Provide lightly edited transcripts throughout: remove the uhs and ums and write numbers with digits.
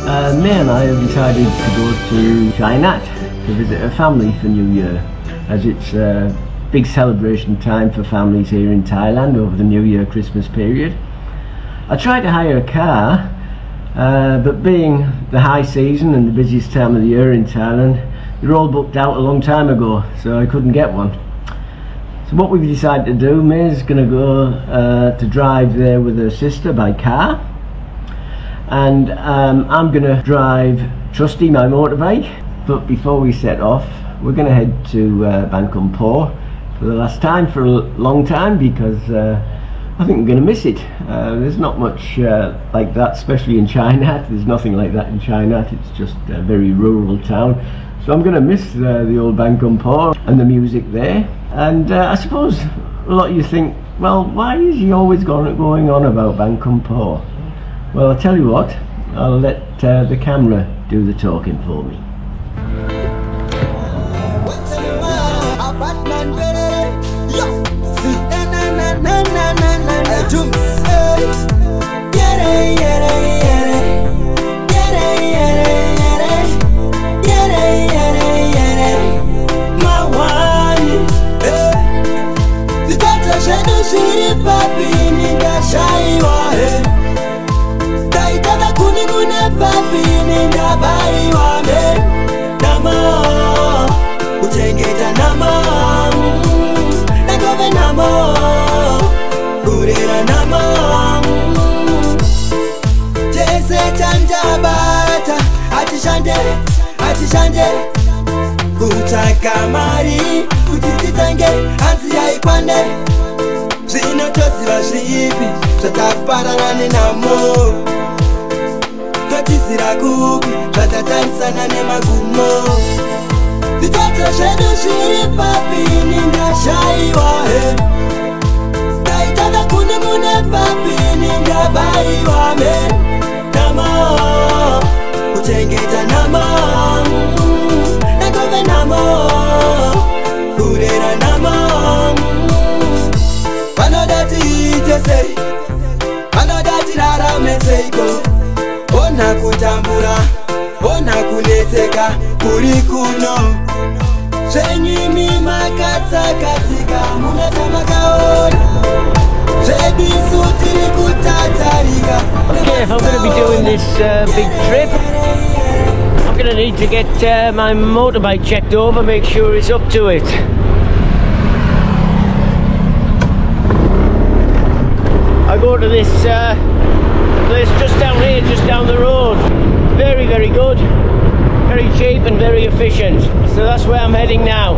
May and I have decided to go to Chai to visit her family for New Year, as it's a big celebration time for families here in Thailand over the New Year Christmas period. I tried to hire a car, but being the high season and the busiest time of the year in Thailand, they're all booked out a long time ago, so I couldn't get one. So what we've decided to do, May's going to go to drive there with her sister by car, and I'm going to drive Trusty, my motorbike. But before we set off, we're going to head to Bangkok for the last time for a long time, because I think we're going to miss it. There's not much like that, especially in Chai Nhat. There's nothing like that in Chai Nhat. It's just a very rural town. So I'm going to miss the old Bangkok and the music there. And I suppose a lot of you think, well, why is he always going on about Bangkok? Well, I'll tell you what, I'll let the camera do the talking for me. Kamari kutitange anzi yaipande zvinotoziva zvipi zvatapararane namo totisira kupi zvatatarisana nemagumo zvitatso zvedu zviri papini ndashaiwa he ndaitanga kunimune papini ndabaiwa me namo kuchengeta namo nakove namo kurera namo vanodati ite sei vanodati rarame seiko ona kutambura ona kunetseka kuri kuno zvenyimi makatsakatsika munatamakaona zvebisu tiri kutatarika. Okay, if I'm going to be doing this big trip, I'm going to need to get my motorbike checked over, make sure it's up to it. I go to this place just down here, just down the road. Very, very good, very cheap and very efficient. So that's where I'm heading now.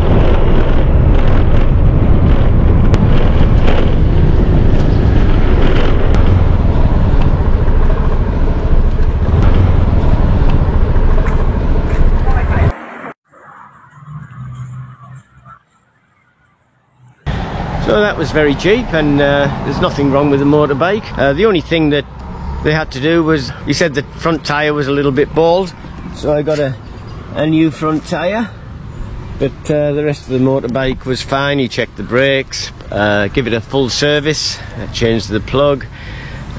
So that was very cheap, and there's nothing wrong with the motorbike. The only thing that they had to do was, he said the front tyre was a little bit bald, so I got a new front tyre. But the rest of the motorbike was fine. He checked the brakes, give it a full service, changed the plug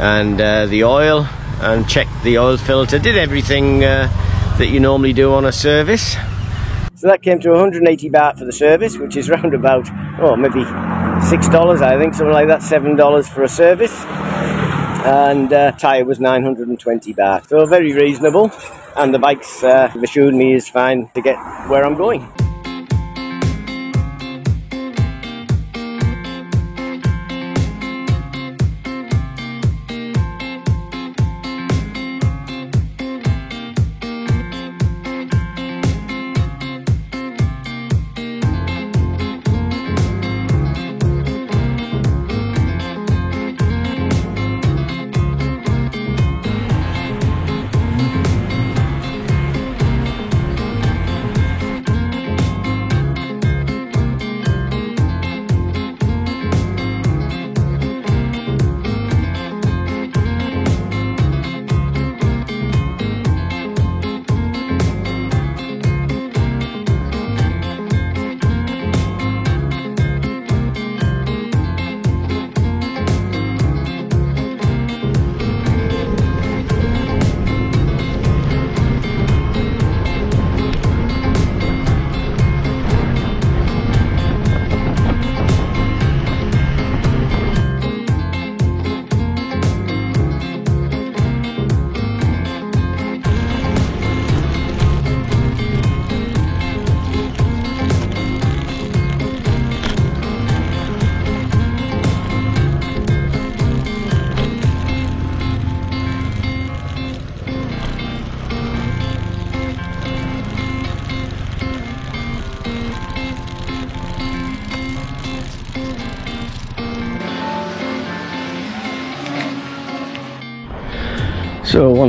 and the oil, and checked the oil filter, did everything that you normally do on a service. So that came to 180 baht for the service, which is round about, oh, maybe $6, I think, something like that, $7 for a service. And tyre was 920 baht, so very reasonable. And the bike's assured me is fine to get where I'm going.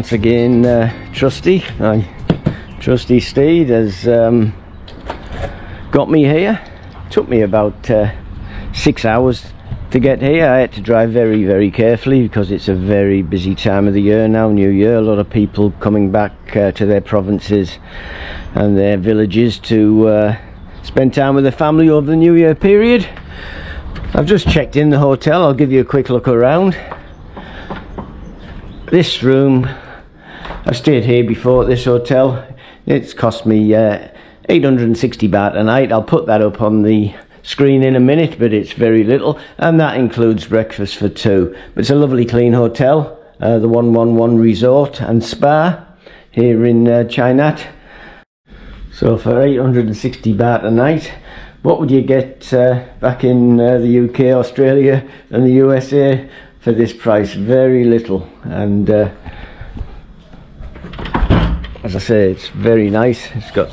once again, Trusty, my trusty steed, has got me here. Took me about 6 hours to get here. I had to drive very, very carefully because it's a very busy time of the year now, New Year. A lot of people coming back to their provinces and their villages to spend time with their family over the New Year period. I've just checked in the hotel. I'll give you a quick look around. This room, I've stayed here before at this hotel. It's cost me 860 baht a night. I'll put that up on the screen in a minute, but it's very little, and that includes breakfast for two. But it's a lovely clean hotel, the 111 Resort and Spa here in Chai Nat. So for 860 baht a night, what would you get back in the UK, Australia and the USA for this price? Very little. And as I say, it's very nice. It's got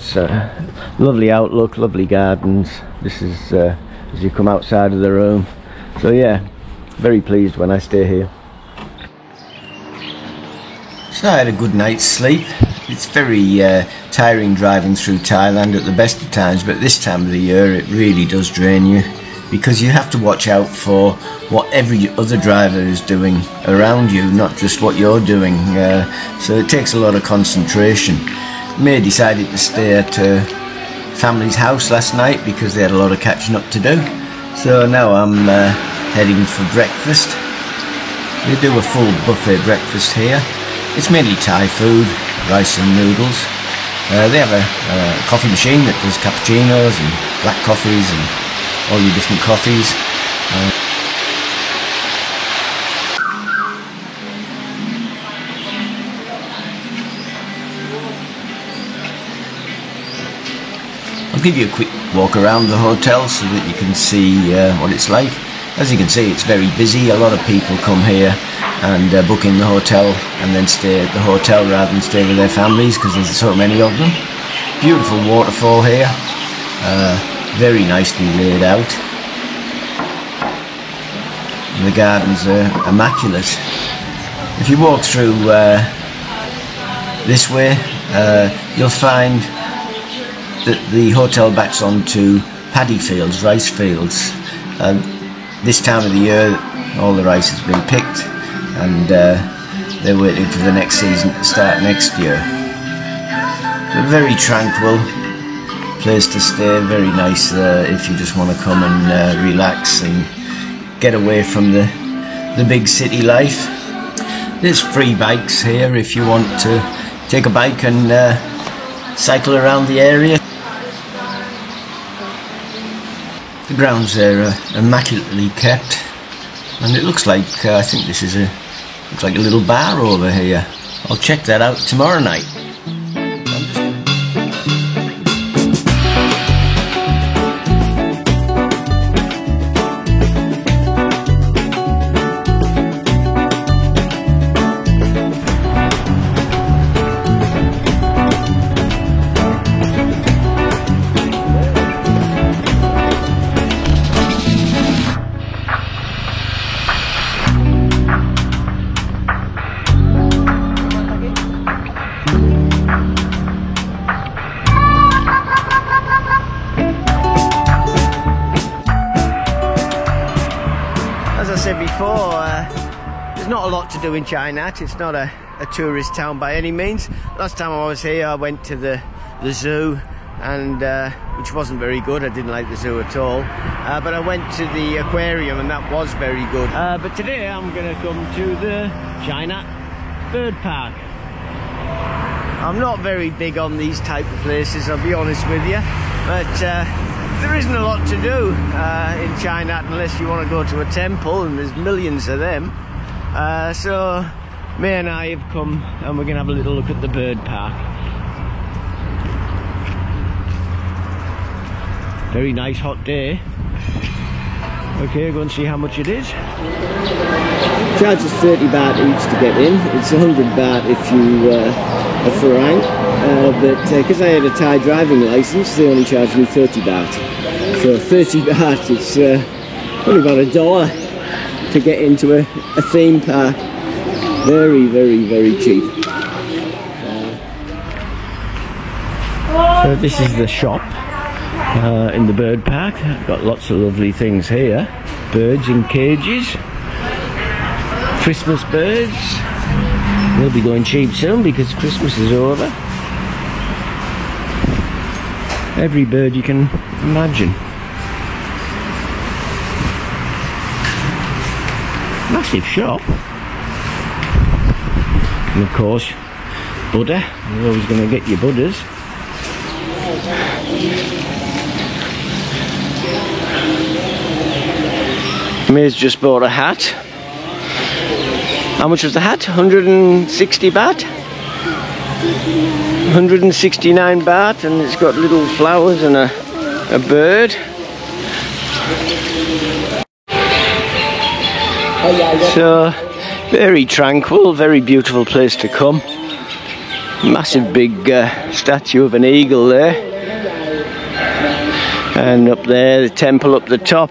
lovely outlook, lovely gardens. This is as you come outside of the room. So yeah, very pleased when I stay here. So I had a good night's sleep. It's very tiring driving through Thailand at the best of times, but this time of the year it really does drain you, because you have to watch out for what every other driver is doing around you, not just what you're doing. So it takes a lot of concentration. May decided to stay at family's house last night because they had a lot of catching up to do. So now I'm heading for breakfast. They do a full buffet breakfast here. It's mainly Thai food, rice and noodles. They have a coffee machine that does cappuccinos and black coffees and all your different coffees. I'll give you a quick walk around the hotel so that you can see what it's like. As you can see, it's very busy. A lot of people come here and book in the hotel and then stay at the hotel rather than stay with their families because there's so many of them. Beautiful waterfall here, very nicely laid out. And the gardens are immaculate. If you walk through this way, you'll find that the hotel backs onto paddy fields, rice fields. This time of the year all the rice has been picked and they're waiting for the next season to start next year. A very tranquil place to stay, very nice if you just want to come and relax and get away from the big city life. There's free bikes here if you want to take a bike and cycle around the area. The grounds there are immaculately kept, and it looks like I think this is looks like a little bar over here. I'll check that out tomorrow night. As I said before, there's not a lot to do in Chai Nat. It's not a tourist town by any means. Last time I was here I went to the zoo, and which wasn't very good. I didn't like the zoo at all, but I went to the aquarium and that was very good. But today I'm going to come to the Chai Nat Bird Park. I'm not very big on these type of places, I'll be honest with you, but there isn't a lot to do in Chai Nat unless you want to go to a temple, and there's millions of them. So May and I have come and we're going to have a little look at the bird park. Very nice hot day. Okay, go and see how much it is. Charges 30 baht each to get in. It's 100 baht if you are Farang. But because I had a Thai driving license, they only charged me 30 baht. So 30 baht, it's only about $1 to get into a theme park. Very, very, very cheap. So this is the shop in the bird park. Got lots of lovely things here. Birds in cages, Christmas birds. They'll be going cheap soon because Christmas is over. Every bird you can imagine. Massive shop. And of course, Buddha. You're always going to get your Buddhas. May's just bought a hat. How much was the hat? 160 baht? 169 baht, and it's got little flowers and a bird. So, very tranquil, very beautiful place to come. Massive big statue of an eagle there. And up there, the temple up the top.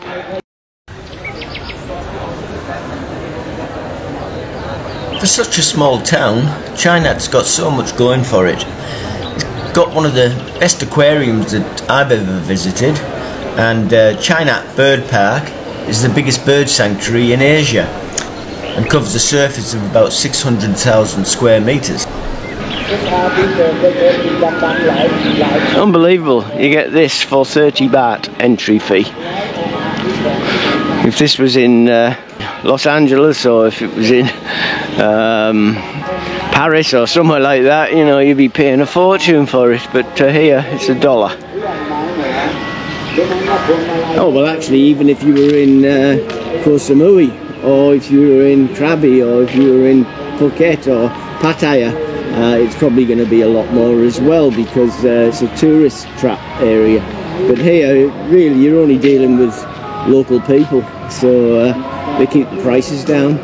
For such a small town, Chainat's got so much going for it. It's got one of the best aquariums that I've ever visited, and Chainat Bird Park is the biggest bird sanctuary in Asia and covers a surface of about 600,000 square metres. Unbelievable, you get this for 30 baht entry fee. If this was in Los Angeles, or if it was in Paris or somewhere like that, you know, you'd be paying a fortune for it, but here it's $1. Oh well, actually, even if you were in Koh Samui, or if you were in Krabi, or if you were in Phuket or Pattaya, it's probably going to be a lot more as well, because it's a tourist trap area. But here, really, you're only dealing with local people, so they keep the prices down.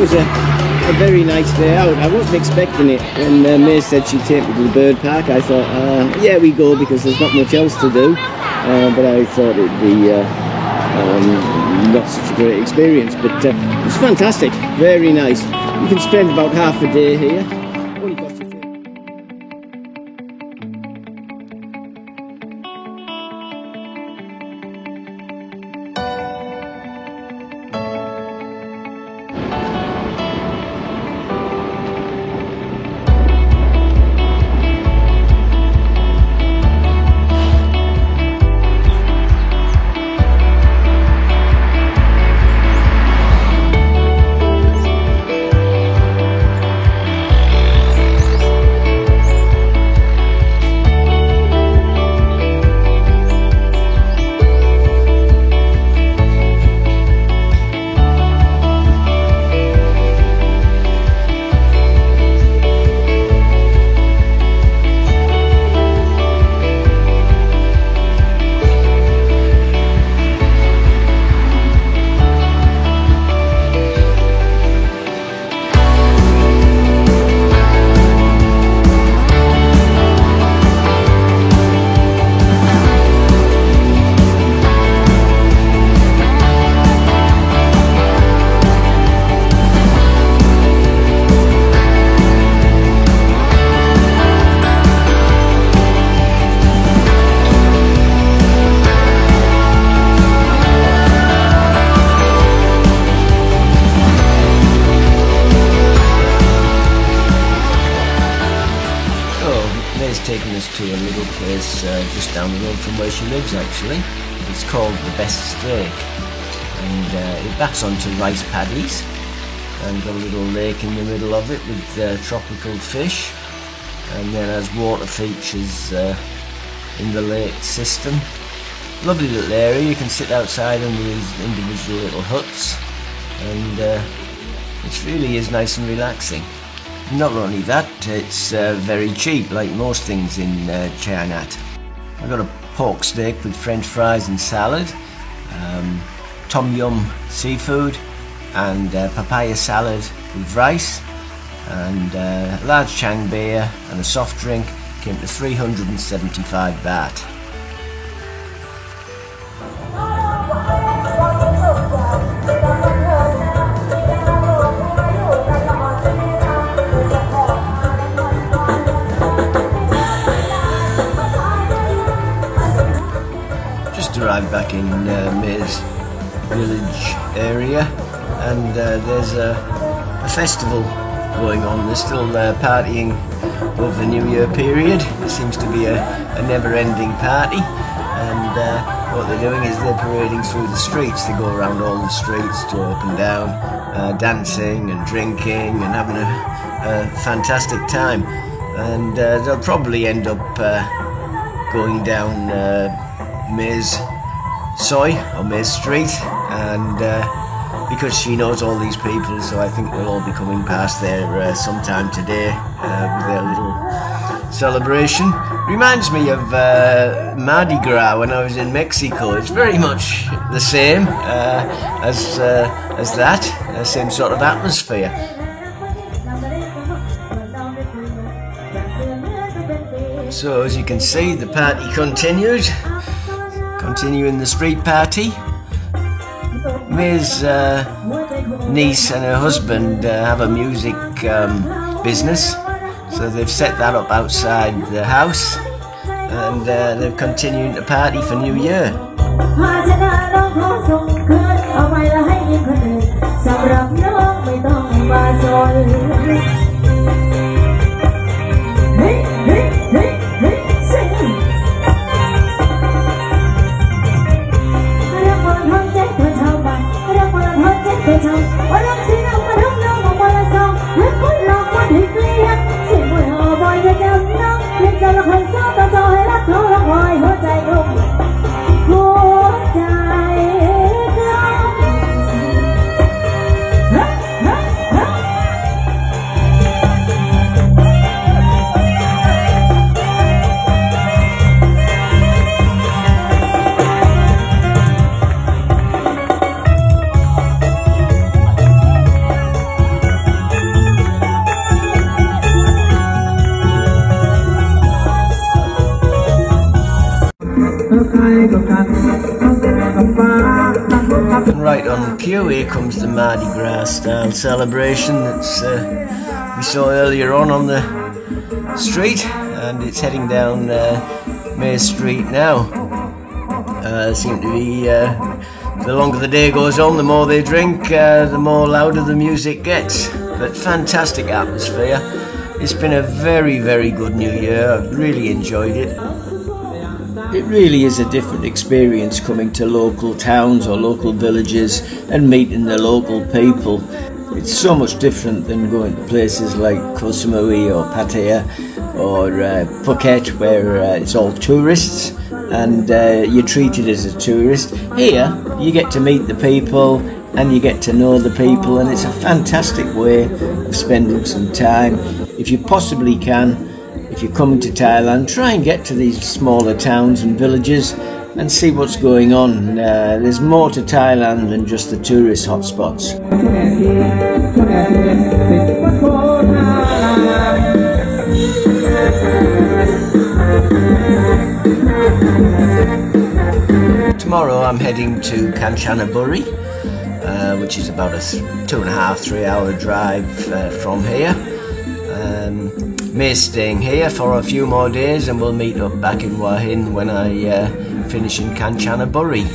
was a very nice day out. I wasn't expecting it. When May said she'd take me to the bird park, I thought, yeah, we go, because there's not much else to do. But I thought it'd be not such a great experience. But it was fantastic, very nice. You can spend about half a day here. Only cost you taken us to a little place just down the road from where she lives, actually. It's called The Best Steak, and it backs onto rice paddies and got a little lake in the middle of it with tropical fish, and then has water features in the lake system. Lovely little area. You can sit outside under these individual little huts, and it really is nice and relaxing. Not only that, it's very cheap, like most things in Chai Nat. I got a pork steak with French fries and salad, tom yum seafood, and papaya salad with rice, and a large Chang beer and a soft drink. Came to 375 baht. Arrived back in May's village area, and there's a festival going on. They're still partying over the New Year period. It seems to be a never-ending party, and what they're doing is they're parading through the streets. They go around all the streets to up and down, dancing and drinking and having a fantastic time, and they'll probably end up going down May's Soi or May Street, and because she knows all these people, so I think they'll all be coming past there sometime today with their little celebration. Reminds me of Mardi Gras when I was in Mexico. It's very much the same as that, same sort of atmosphere. So as you can see, the party continues. Continuing the street party. May's niece and her husband have a music business, so they've set that up outside the house, and they're continuing to party for New Year. And right on cue, here comes the Mardi Gras style celebration that's we saw earlier on the street, and it's heading down Main Street now. Seem to be the longer the day goes on, the more they drink, the more louder the music gets. But fantastic atmosphere. It's been a very, very good New Year. I've really enjoyed it. It really is a different experience coming to local towns or local villages and meeting the local people. It's so much different than going to places like Koh Samui or Pattaya or Phuket, where it's all tourists and you're treated as a tourist. Here you get to meet the people and you get to know the people, and it's a fantastic way of spending some time. If you possibly can, if you're coming to Thailand, try and get to these smaller towns and villages and see what's going on. There's more to Thailand than just the tourist hotspots. Tomorrow I'm heading to Kanchanaburi, which is about a 2.5–3 hour drive from here. May staying here for a few more days, and we'll meet up back in Hua Hin when I finish in Kanchanaburi.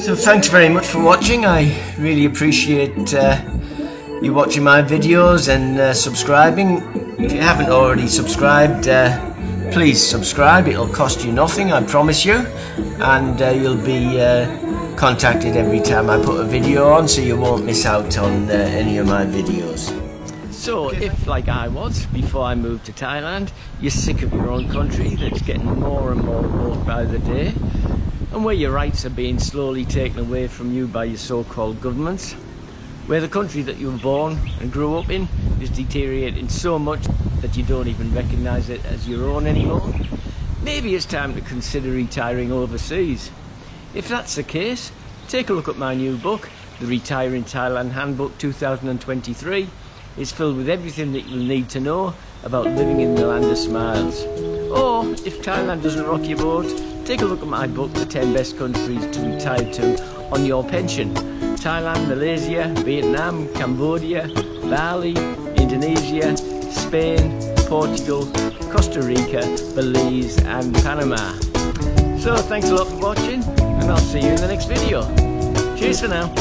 So thanks very much for watching. I really appreciate you watching my videos and subscribing. If you haven't already subscribed, please subscribe. It'll cost you nothing, I promise you, and you'll be contacted every time I put a video on, so you won't miss out on any of my videos. So if, like I was before I moved to Thailand, you're sick of your own country that's getting more and more remote by the day, and where your rights are being slowly taken away from you by your so-called governments, where the country that you were born and grew up in is deteriorating so much that you don't even recognise it as your own anymore, maybe it's time to consider retiring overseas. If that's the case, take a look at my new book, The Retire in Thailand Handbook 2023. It's filled with everything that you'll need to know about living in the land of smiles. Or, if Thailand doesn't rock your boat, take a look at my book, The 10 Best Countries to Retire to on Your Pension. Thailand, Malaysia, Vietnam, Cambodia, Bali, Indonesia, Spain, Portugal, Costa Rica, Belize and Panama. So thanks a lot for watching, and I'll see you in the next video. Cheers for now.